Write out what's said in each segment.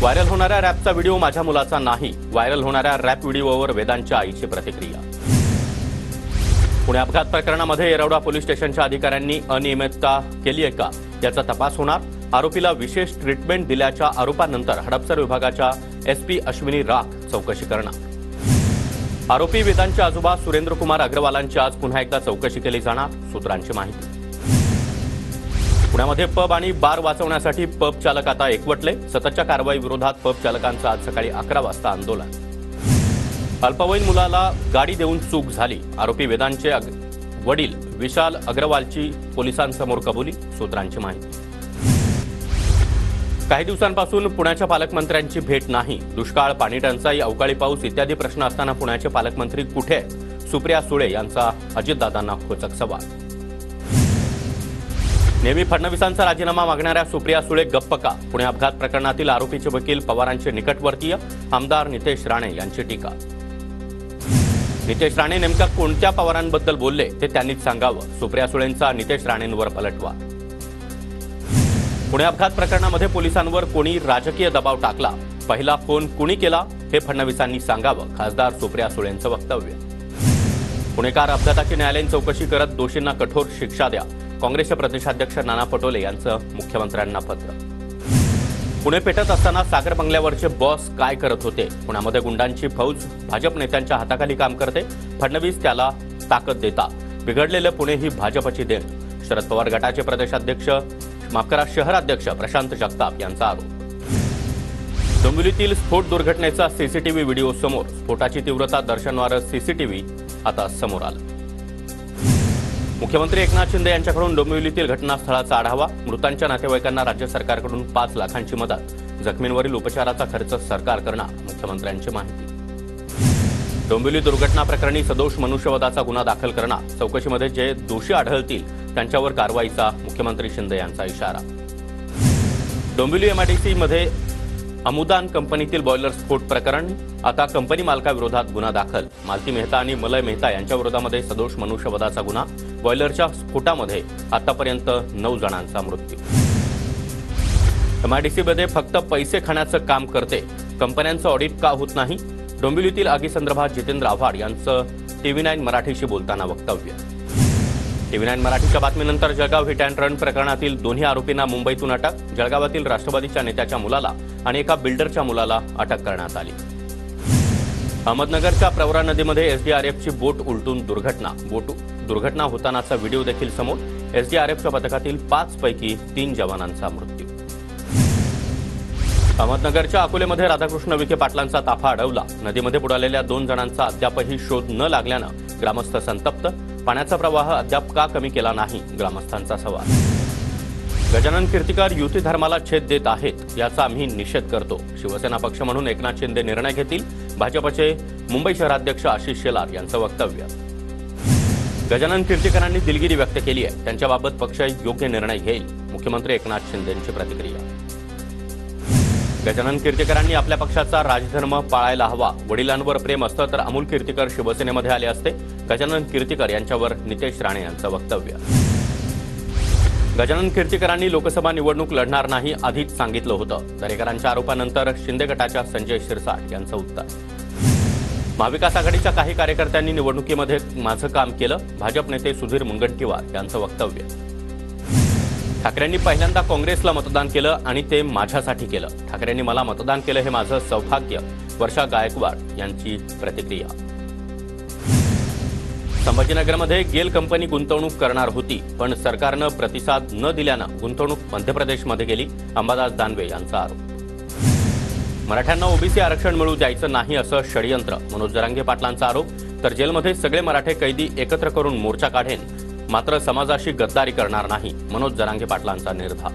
Viral होणाऱ्या रॅपचा video माझ्या मुलाचा नाही, व्हायरल होणाऱ्या रॅप व्हिडिओवर वेदांच्या आईची प्रतिक्रिया। पुणे अपघात प्रकरणामध्ये येरवडा पोलीस स्टेशनच्या अधिकाऱ्यांनी अनियमितता केली आहे का याचा तपास होणार। आरोपीला विशेष ट्रीटमेंट दिल्याच्या आरोपानंतर हडपसर विभागाच्या एसपी अश्विनी राख चौकशी करणार। आरोपी वेदांचे आजोबा सुरेंद्र कुमार अग्रवालांची आज पुन्हा एकदा चौकशी केली जाणार, सूत्रांची माहिती। पुण्यामध्ये पब आणि बार वाचवण्यासाठी पब चालक आता एकवटले। सततच्या कारवाई विरोधात पब चालकांचं आज सकाळी 11 वाजता आंदोलन। अल्पवयीन मुलाला गाडी देऊन चूक झाली, आरोपी वेदांचे वडील विशाल अग्रवालची पोलिसांसमोर कबुली, सूत्रांची माहिती। काही दिवसांपासून पुण्याच्या पालकमंत्र्यांची भेट नाही। दुष्काळ, पाणी टंचाई, अवकाळी पाऊस इत्यादी प्रश्न असताना पुण्याचे पालकमंत्री कुठे आहेत? सुप्रिया सुळे यांचा अजितदादांना खोचक सवाल। नेहमी फडणवीसांचा राजीनामा मागणाऱ्या सुप्रिया सुळे गप्प का? पुणे अपघात प्रकरणातील आरोपीचे वकील पवारांचे निकटवर्तीय आमदार नितेश राणे यांची टीका। नितेश राणे नेमका कोणत्या पवारांबद्दल बोलले ते त्यांनीच सांगावं, सुप्रिया सुळेंचा नितेश राणेंवर पलटवार। पुणे अपघात प्रकरणामध्ये पोलिसांवर कोणी राजकीय दबाव टाकला, पहिला फोन कुणी केला हे फडणवीसांनी सांगावं, खासदार सुप्रिया सुळेंचं वक्तव्य। पुणेकार अपघाताची न्यायालयीन चौकशी करत दोषींना कठोर शिक्षा द्या, काँग्रेसचे प्रदेशाध्यक्ष नाना पटोले यांचं मुख्यमंत्र्यांना पत्र। पुणे पेटत असताना सागर बंगल्यावरचे बॉस काय करत होते? पुण्यामध्ये गुंडांची फौज भाजप नेत्यांच्या हाताखाली काम करते, फडणवीस त्याला ताकद देतात, बिघडलेलं पुणे ही भाजपची देण, शरद पवार गटाचे प्रदेशाध्यक्ष शहराध्यक्ष प्रशांत जगताप यांचा आरोप। डोंबिवलीतील स्फोट दुर्घटनेचा सीसीटीव्ही व्हिडिओ समोर, स्फोटाची तीव्रता दर्शवणारं सीसीटीव्ही आता समोर आलं। मुख्यमंत्री एकनाथ शिंदे यांच्याकडून डोंबिवलीतील घटनास्थळाचा आढावा, मृतांच्या नातेवाईकांना राज्य सरकारकडून 5 लाखांची मदत, जखमींवरील उपचाराचा खर्च सरकार करणार, मुख्यमंत्र्यांची माहिती। डोंबिवली दुर्घटना प्रकरणी सदोष मनुष्यवधाचा गुन्हा दाखल करणार, चौकशीमध्ये जे दोषी आढळतील त्यांच्यावर कारवाईचा मुख्यमंत्री शिंदे यांचा इशारा। डोंबिवली एमआयडीसीमध्ये अमुदान कंपनीतील बॉयलर स्फोट प्रकरण, आता कंपनी मालकाविरोधात गुन्हा दाखल, मालती मेहता आणि मलय मेहता यांच्या विरोधामध्ये सदोष मनुष्यवधाचा गुन्हा, बॉयलरच्या स्फोटामध्ये आतापर्यंत 9 जणांचा मृत्यू। एमआयडीसीमध्ये फक्त पैसे खाण्याचं काम करते, कंपन्यांचं ऑडिट का होत नाही? डोंबिवलीतील आगीसंदर्भात जितेंद्र आव्हाड यांचं TV9 मराठीशी बोलताना वक्तव्य। TV9 मराठीच्या बातमीनंतर जळगाव हिट अँड रन प्रकरणातील दोन्ही आरोपींना मुंबईतून अटक, जळगावातील राष्ट्रवादीच्या नेत्याच्या मुलाला आणि एका बिल्डरच्या मुलाला अटक करण्यात आली। अहमदनगरच्या प्रवरा नदीमध्ये एसडीआरएफची बोट उलटून दुर्घटना होतानाचा व्हिडिओ देखील समोर, एसडीआरएफच्या पथकातील 5 पैकी 3 जवानांचा मृत्यू। अहमदनगरच्या अकोलेमध्ये राधाकृष्ण विखे पाटलांचा ताफा अडवला, नदीमध्ये बुडालेल्या 2 जणांचा अद्यापही शोध न लागल्यानं ग्रामस्थ संतप्त, पाण्याचा प्रवाह अद्याप का कमी केला नाही, ग्रामस्थांचा सवाल। गजानन कीर्तिकर युती धर्माला छेद देत आहेत याचा आम्ही निषेध करतो, शिवसेना पक्ष म्हणून एकनाथ शिंदे निर्णय घेतील, भाजपचे मुंबई शहराध्यक्ष आशिष शेलार यांचं वक्तव्य। गजानन कीर्तिकरांनी दिलगिरी व्यक्त केली आहे, त्यांच्याबाबत पक्ष योग्य निर्णय घेईल, मुख्यमंत्री एकनाथ शिंदेंची प्रतिक्रिया। गजानन कीर्तिकरांनी आपल्या पक्षाचा राजधर्म पाळायला हवा, वडिलांवर प्रेम असतं तर अमोल कीर्तिकर शिवसेनेमध्ये आले असते, गजानन कीर्तिकर यांच्यावर नितेश राणे यांचं वक्तव्य। गजानन कीर्तिकरांनी लोकसभा निवडणूक लढणार नाही आधीच सांगितलं होतं, दरेकरांच्या आरोपानंतर शिंदे गटाच्या संजय शिरसाट यांचं उत्तर। महाविकास आघाडीच्या काही कार्यकर्त्यांनी निवडणुकीमध्ये माझं काम केलं, भाजप नेते सुधीर मुनगंटीवार यांचं वक्तव्य। ठाकरेंनी पहिल्यांदा काँग्रेसला मतदान केलं आणि ते माझ्यासाठी केलं, ठाकरेंनी मला मतदान केलं हे माझं सौभाग्य, वर्षा गायकवाड यांची प्रतिक्रिया। संभाजीनगरमध्ये गेल कंपनी गुंतवणूक करणार होती, पण सरकारनं प्रतिसाद न दिल्यानं गुंतवणूक मध्य प्रदेशमध्ये गेली, अंबादास दानवे यांचा आरोप। मराठ्यांना ओबीसी आरक्षण मिळू द्यायचं नाही असं षडयंत्र, मनोज जरांगे पाटलांचा आरोप, तर जेलमध्ये सगळे मराठे कैदी एकत्र करून मोर्चा काढेन, मात्र समाजाशी गद्दारी करणार नाही, मनोज जरांगे पाटलांचा निर्धार।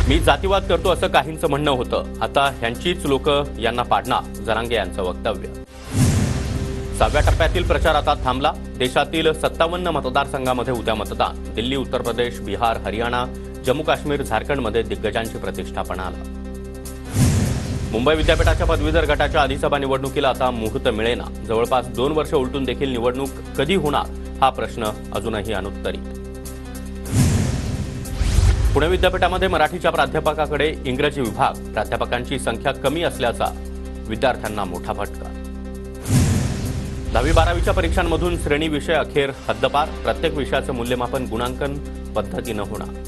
मी जातीवाद करतो असं काहींचं म्हणणं होतं, आता ह्यांचीच लोक यांना पाडणार, जरांगे यांचं वक्तव्य। 6व्या टप्प्यातील प्रचार आता थांबला, देशातील 57 मतदारसंघामध्ये उद्या मतदान, दिल्ली, उत्तर प्रदेश, बिहार, हरियाणा, जम्मू काश्मीर, झारखंडमध्ये दिग्गजांची प्रतिष्ठा पणाला। मुंबई विद्यापीठाच्या पदवीधर गटाच्या अधिसभा निवडणुकीला आता मुहूर्त मिळेना, जवळपास 2 वर्ष उलटून देखील निवडणूक कधी होणार हा प्रश्न अजूनही अनुत्तरित। पुणे विद्यापीठामध्ये मराठीच्या प्राध्यापकाकडे इंग्रजी विभाग, प्राध्यापकांची संख्या कमी असल्याचा विद्यार्थ्यांना मोठा फटका. 10वी-12वीच्या परीक्षांमधून श्रेणी विषय अखेर हद्दपार, प्रत्येक विषयाचं मूल्यमापन गुणांकन पद्धतीनं होणार.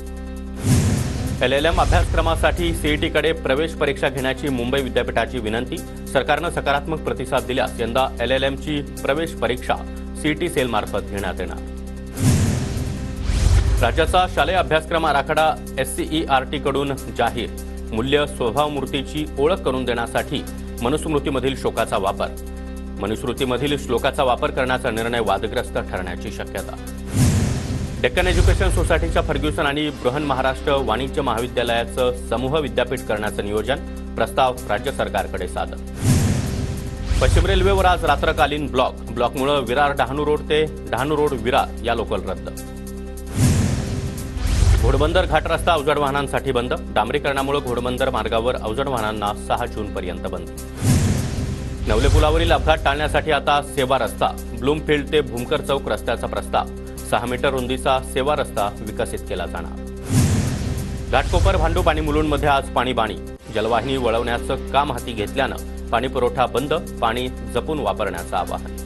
LLM अभ्यासक्रमासाठी सीईटीकडे प्रवेश परीक्षा घेण्याची मुंबई विद्यापीठाची विनंती. सरकारनं सकारात्मक प्रतिसाद दिल्यास यंदा LLMची प्रवेश परीक्षा सीईटी सेलमार्फत घेण्यात येणार. राज्याचा शालेय अभ्यासक्रम आराखडा SCERT कडून जाहीर. मूल्य स्वभावमूर्तीची ओळख करून देण्यासाठी मनुस्मृतीमधील श्लोकाचा वापर. मनुस्मृतीमधील श्लोकाचा वापर करण्याचा निर्णय वादग्रस्त ठरण्याची शक्यता. डेक्कन एज्युकेशन सोसायटीच्या फर्ग्युसन आणि बृहन महाराष्ट्र वाणिज्य महाविद्यालयाचं समूह विद्यापीठ करण्याचं नियोजन. प्रस्ताव राज्य सरकारकडे सादर. पश्चिम रेल्वेवर आज रात्रकालीन ब्लॉकमुळे विरार-डहाणू रोड ते डहाणू रोड विरार या लोकल रद्द. घोडबंदर घाट रस्ता अवजड वाहनांसाठी बंद. डांबरीकरणामुळे घोडबंदर मार्गावर अवजड वाहनांना 6 जूनपर्यंत बंद. नवले पुलावरील अपघात टाळण्यासाठी आता सेवा रस्ता. ब्लूमफिल्ड ते भूमकर चौक रस्त्याचा प्रस्ताव. 6 मीटर रुंदीचा सेवा रस्ता विकसित केला जाणार. घाटकोपर, भांडूप आणि मुलुंडमध्ये आज पाणीबाणी. जलवाहिनी वळवण्याचं काम हाती घेतल्यानं पाणीपुरवठा बंद. पाणी जपून वापरण्याचं आवाहन.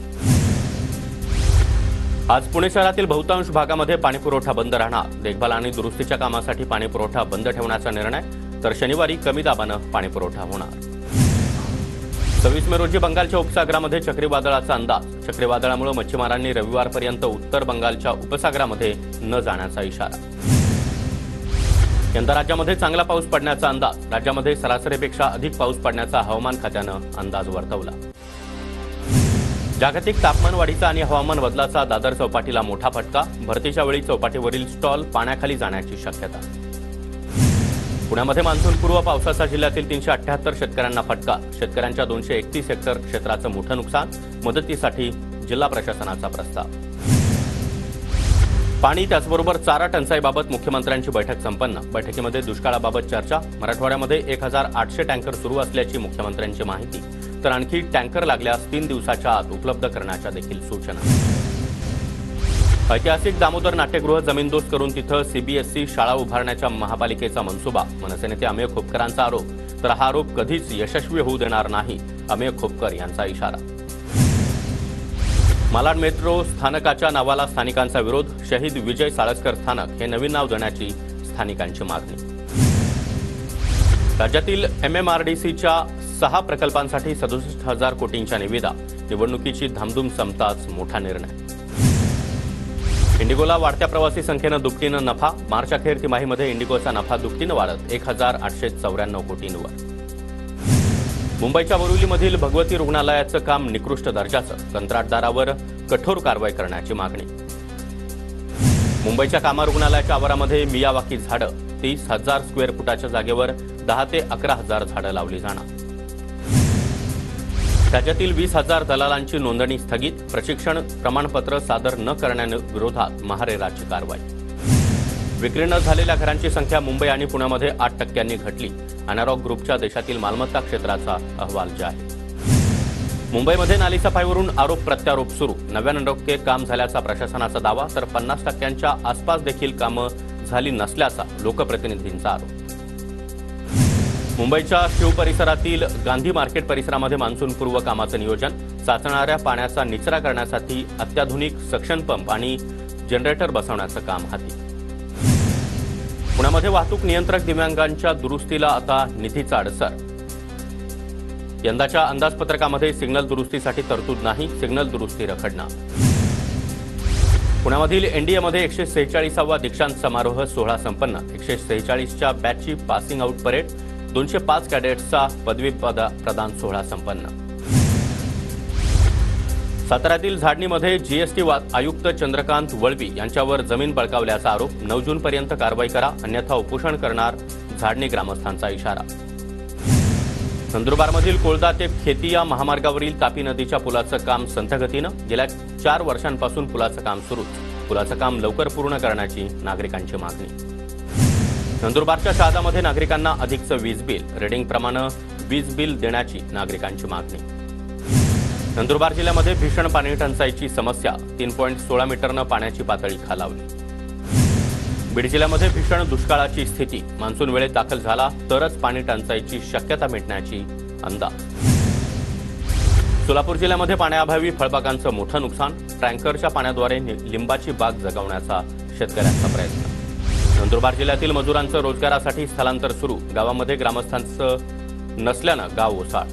आज पुणे शहरातील बहुतांश भागामध्ये पाणीपुरवठा बंद राहणार. देखभाल आणि दुरुस्तीच्या कामासाठी पाणीपुरवठा बंद ठेवण्याचा निर्णय. तर शनिवारी कमी दाबानं पाणीपुरवठा होणार. 26 मे रोजी बंगालच्या उपसागरामध्ये चक्रीवादळाचा अंदाज. चक्रीवादळामुळे मच्छीमारांनी रविवारपर्यंत उत्तर बंगालच्या उपसागरामध्ये न जाण्याचा इशारा. यंदा राज्यामध्ये चांगला पाऊस पडण्याचा अंदाज. राज्यामध्ये सरासरीपेक्षा अधिक पाऊस पडण्याचा हवामान खात्यानं अंदाज वर्तवला. जागतिक तापमान वाढीचा आणि हवामान बदलाचा दादर चौपाटीला मोठा फटका. भरतीच्या वेळी चौपाटीवरील स्टॉल पाण्याखाली जाण्याची शक्यता. पुण्यामध्ये मान्सूनपूर्व पावसाचा जिल्ह्यातील 378 शेतकऱ्यांना फटका. शेतकऱ्यांच्या 231 हेक्टर क्षेत्राचं मोठं नुकसान. मदतीसाठी जिल्हा प्रशासनाचा प्रस्ताव. पाणी त्याचबरोबर चारा टंचाईबाबत मुख्यमंत्र्यांची बैठक संपन्न. बैठकीमध्ये दुष्काळाबाबत चर्चा. मराठवाड्यामध्ये 1800 टँकर सुरू असल्याची मुख्यमंत्र्यांची माहिती. तर आणखी टँकर लागल्यास 3 दिवसाच्या आत उपलब्ध करण्याच्या देखील सूचना. ऐतिहासिक दामोदर नाट्यगृह जमीनदोस्त करून तिथं CBSE शाळा उभारण्याच्या महापालिकेचा मनसुबा. मनसे नेते अमेय खोपकरांचा आरोप. तर हा आरोप कधीच यशस्वी होऊ देणार नाही, अमेय खोपकर यांचा इशारा. मालाड मेट्रो स्थानकाच्या नावाला स्थानिकांचा विरोध. शहीद विजय साळसकर स्थानक हे नवीन नाव देण्याची स्थानिकांची मागणी. राज्यातील MMRDCच्या 6 प्रकल्पांसाठी 67,000 कोटींच्या निविदा. निवडणुकीची धामधूम संपताच मोठा निर्णय. इंडिगोला वाढत्या प्रवासी संख्येनं दुपटीनं नफा. मार्च अखेर तिमाहीमध्ये इंडिगोचा नफा दुपटीनं वाढत 1,894 कोटींवर. मुंबईच्या बोरिवलीमधील भगवती रुग्णालयाचं काम निकृष्ट दर्जाचं. कंत्राटदारावर कठोर कारवाई करण्याची मागणी. मुंबईच्या कामा रुग्णालयाच्या आवारामध्ये मियावाकी झाडं. 30,000 स्क्वेअर फुटाच्या जागेवर 10 ते 11,000 झाडं लावली जाणार. राज्यातील 20,000 दलालांची नोंदणी स्थगित. प्रशिक्षण प्रमाणपत्र सादर न करण्याविरोधात महारेराची कारवाई. विक्री न झालेल्या घरांची संख्या मुंबई आणि पुण्यामध्ये 8% घटली. अनारॉक ग्रुपच्या देशातील मालमत्ता क्षेत्राचा अहवाल जाहीर. मुंबईमध्ये नालीसफाईवरून आरोप प्रत्यारोप सुरू. 99% काम झाल्याचा प्रशासनाचा दावा. तर 50%च्या आसपास देखील कामं झाली नसल्याचा लोकप्रतिनिधींचा आरोप. मुंबईच्या शिव परिसरातील गांधी मार्केट परिसरामध्ये मान्सूनपूर्व कामाचं नियोजन. साचणाऱ्या पाण्याचा निचरा करण्यासाठी अत्याधुनिक सक्शन पंप आणि जनरेटर बसवण्याचं काम हाती. पुण्यामध्ये वाहतूक नियंत्रक दिव्यांगांच्या दुरुस्तीला आता निधीचा अडसर. यंदाच्या अंदाजपत्रकामध्ये सिग्नल दुरुस्तीसाठी तरतूद नाही. सिग्नल दुरुस्ती रखडणार. पुण्यामधील NDAमध्ये 146वा दीक्षांत समारोह सोहळा संपन्न. 146च्या बॅचची पासिंग आउट परेड. 205 कॅडेट्सचा पदवी प्रदान सोहळा संपन्न. साताऱ्यातील झाडणीमध्ये GST आयुक्त चंद्रकांत वळवी यांच्यावर जमीन बळकावल्याचा आरोप. 9 जूनपर्यंत कारवाई करा, अन्यथा उपोषण करणार झाडणी ग्रामस्थांचा इशारा. नंदुरबारमधील कोळदा ते खेती या महामार्गावरील तापी नदीच्या पुलाचं काम संथ गतीनं. गेल्या 4 वर्षांपासून पुलाचं काम सुरूच. पुलाचं काम लवकर पूर्ण करण्याची नागरिकांची मागणी. नंदुरबारच्या शहादामध्ये नागरिकांना अधिकचं वीज बिल. रेडिंगप्रमाणे वीज बिल देण्याची नागरिकांची मागणी. नंदुरबार जिल्ह्यामध्ये भीषण पाणी टंचाईची समस्या. 3.16 मीटरनं पाण्याची पातळी खालावली. बीड जिल्ह्यामध्ये भीषण दुष्काळाची स्थिती. मान्सून वेळेत दाखल झाला तरच पाणी टंचाईची शक्यता मिटण्याची अंदाज. सोलापूर जिल्ह्यामध्ये पाण्याअभावी फळबागांचं मोठं नुकसान. टँकरच्या पाण्याद्वारे लिंबाची बाग जगवण्याचा शेतकऱ्यांचा प्रयत्न. नंदुरबार जिल्ह्यातील मजुरांचं रोजगारासाठी स्थलांतर सुरू. गावामध्ये ग्रामस्थांचं नसल्यानं गाव ओसाड.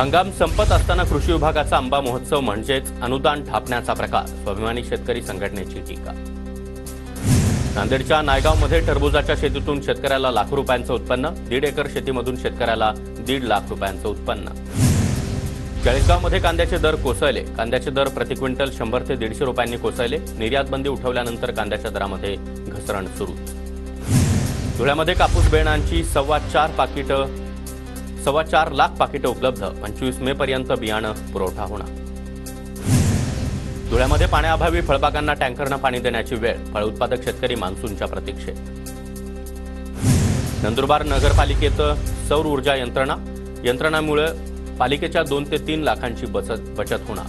हंगाम संपत असताना कृषी विभागाचा आंबा महोत्सव म्हणजेच अनुदान ढापण्याचा प्रकार. स्वाभिमानी शेतकरी संघटनेची टीका. नांदेडच्या नायगावमध्ये टरबूजाच्या शेतीतून शेतकऱ्याला लाखो रुपयांचं उत्पन्न. 1.5 एकर शेतीमधून शेतकऱ्याला 1.5 लाख रुपयांचं उत्पन्न. चाळीसगावमध्ये कांद्याचे दर कोसळले. कांद्याचे दर प्रति क्विंटल 100 ते 150 रुपयांनी कोसळले. निर्यात बंदी उठवल्यानंतर कांद्याच्या दरामध्ये घसरण सुरू. धुळ्यामध्ये कापूस बियाणांची 4.25 लाख पाकिटं उपलब्ध. 25 मे पर्यंत बियाणं पुरवठा होणार. धुळ्यामध्ये पाण्याअभावी फळबागांना टँकरनं पाणी देण्याची वेळ. फळ उत्पादक शेतकरी मान्सूनच्या प्रतीक्षेत. नंदुरबार नगरपालिकेत सौर ऊर्जा यंत्रणेमुळे पालिकेच्या 2 ते 3 लाखांची बचत होणार.